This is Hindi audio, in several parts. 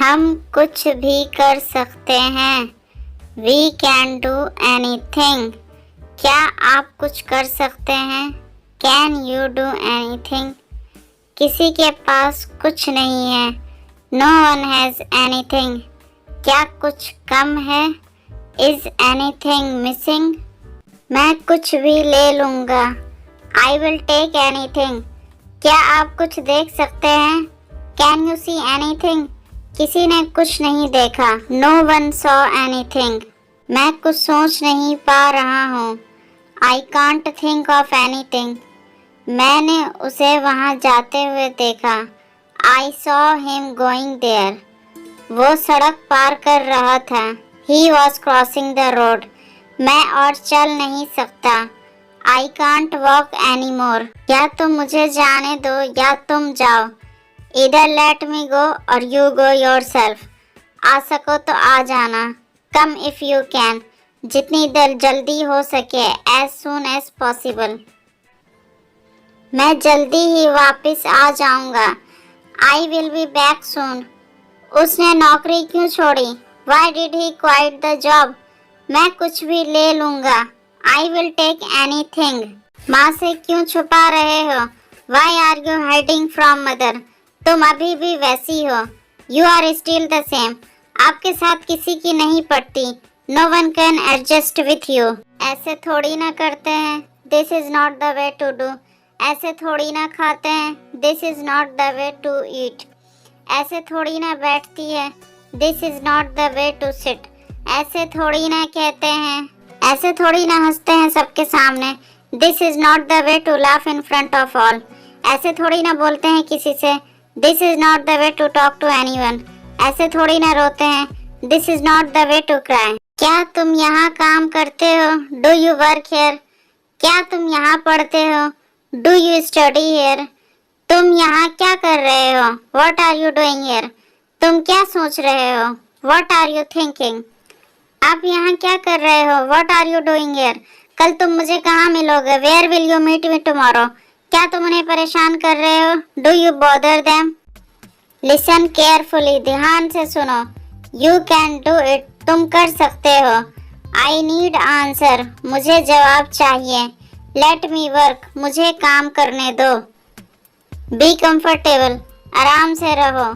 हम कुछ भी कर सकते हैं। We can do anything. क्या आप कुछ कर सकते हैं? Can you do anything? किसी के पास कुछ नहीं है। No one has anything. क्या कुछ कम है? Is anything missing? मैं कुछ भी ले लूँगा। I will take anything. क्या आप कुछ देख सकते हैं? Can you see anything? किसी ने कुछ नहीं देखा। No one saw anything. मैं कुछ सोच नहीं पा रहा हूँ। I can't think of anything. मैंने उसे वहाँ जाते हुए देखा। I saw him going there. वो सड़क पार कर रहा था। He was crossing the road. मैं और चल नहीं सकता। I can't walk anymore. या तो मुझे जाने दो या तुम जाओ। Either let me go or you go yourself. आ सको तो आ जाना। Come if you can. जितनी देर जल्दी हो सके। As soon as possible. मैं जल्दी ही वापस आ जाऊंगा। I will be back soon. उसने नौकरी क्यों छोड़ी? Why did he quit the job? मैं कुछ भी ले लूंगा। I will take anything. माँ से क्यों छुपा रहे हो? Why are you hiding from mother? तुम अभी भी वैसी हो। You are still the same. आपके साथ किसी की नहीं पड़ती। No one can adjust with you. ऐसे थोड़ी ना करते हैं। This is not the way to do. ऐसे थोड़ी ना खाते हैं। This is not the way to eat. ऐसे थोड़ी ना बैठती है। This is not the way to sit. ऐसे थोड़ी ना कहते हैं। ऐसे थोड़ी ना हंसते हैं सबके सामने। This is not the way to laugh in front of all. ऐसे थोड़ी ना बोलते हैं किसी से। This is not the way to talk to anyone. ऐसे थोड़ी ना रोते हैं। This is not the way to cry. क्या तुम यहाँ काम करते हो? Do you work here? क्या तुम यहाँ पढ़ते हो? Do you study here? तुम यहाँ क्या कर रहे हो? What are you doing here? तुम क्या सोच रहे हो? What are you thinking? आप यहाँ क्या कर रहे हो? What are you doing here? कल तुम मुझे कहाँ मिलोगे? Where will you meet me tomorrow? क्या तुम उन्हें परेशान कर रहे हो? Do you bother them? Listen carefully. ध्यान से सुनो। You can do it. तुम कर सकते हो। I need answer. मुझे जवाब चाहिए। Let me work. मुझे काम करने दो। Be comfortable. आराम से रहो।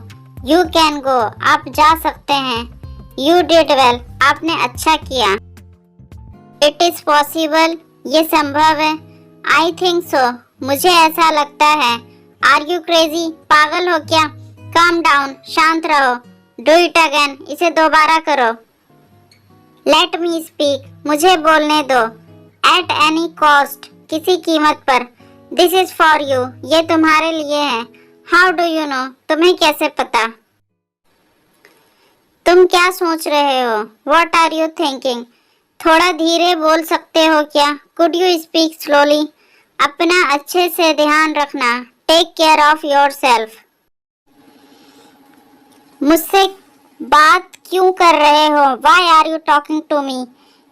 You can go. आप जा सकते हैं। You did well. आपने अच्छा किया। It is possible. ये संभव है। I think so. मुझे ऐसा लगता है। Are you crazy? पागल हो क्या? Calm down. शांत रहो। Do it again. इसे दोबारा करो। Let me speak. मुझे बोलने दो। At any cost. किसी कीमत पर। This is for you. ये तुम्हारे लिए है। How do you know? तुम्हें कैसे पता? तुम क्या सोच रहे हो? What are you thinking? थोड़ा धीरे बोल सकते हो क्या? Could you speak slowly? अपना अच्छे से ध्यान रखना। Take care of yourself. मुझसे बात क्यों कर रहे हो? Why are you talking to me?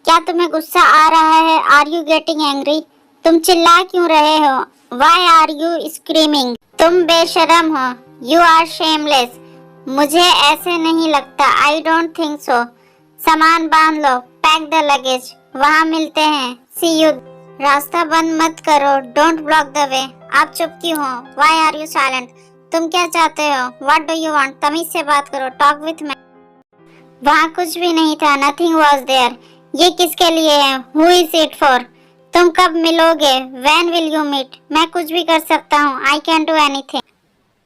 क्या तुम्हें गुस्सा आ रहा है? Are you getting angry? तुम चिल्ला क्यों रहे हो? Why are you screaming? तुम बेशर्म हो। You are shameless. मुझे ऐसे नहीं लगता। I don't think so. सामान बांध लो। Pack the luggage. वहाँ मिलते हैं। See you. रास्ता बंद मत करो। Don't block the way. आप चुप क्यों हो? Why are you silent? तुम क्या चाहते हो? What do you want? तमीज से बात करो। Talk with me. वहाँ कुछ भी नहीं था। Nothing was there. ये किसके लिए है? Who is it for? तुम कब मिलोगे? When will you meet? मैं कुछ भी कर सकता हूँ। I can do anything.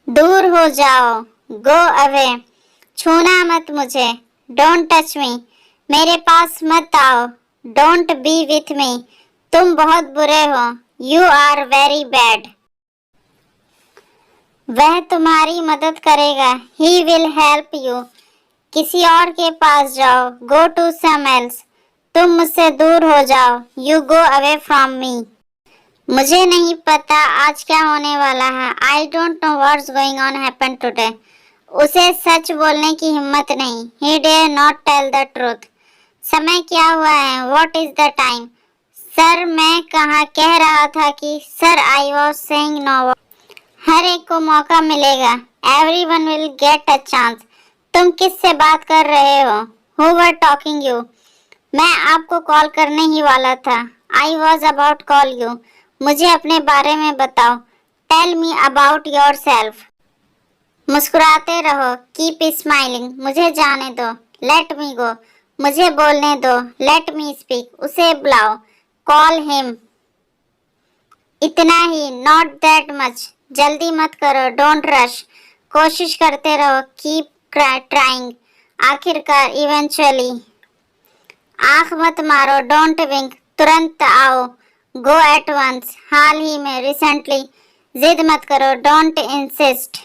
दूर हो जाओ। Go away. छूना मत मुझे। Don't touch me. मेरे पास मत आओ। Don't be with me. तुम बहुत बुरे हो। You are very bad. वह तुम्हारी मदद करेगा। He will help you. किसी और के पास जाओ। Go to some else. तुम मुझसे दूर हो जाओ। You go away from me. मुझे नहीं पता आज क्या होने वाला है। I don't know what's going on happen today. उसे सच बोलने की हिम्मत नहीं। He dare not tell the truth. समय क्या हुआ है? What is the time? Sir मैं कह रहा था कि sir I was saying no. हर एक को मौका मिलेगा। Everyone will get a chance. तुम किससे बात कर रहे हो? Who were talking you? मैं आपको कॉल करने ही वाला था। I was about call you. मुझे अपने बारे में बताओ। Tell me about yourself. मुस्कुराते रहो। Keep smiling. मुझे जाने दो। Let me go. मुझे बोलने दो। Let me speak. उसे बुलाओ। Call him. इतना ही। Not that much. जल्दी मत करो। Don't rush. कोशिश करते रहो। Keep trying. आखिरकार eventually. आंख मत मारो। Don't wink. तुरंत आओ। Go at once. हाल ही में recently. जिद मत करो। Don't insist.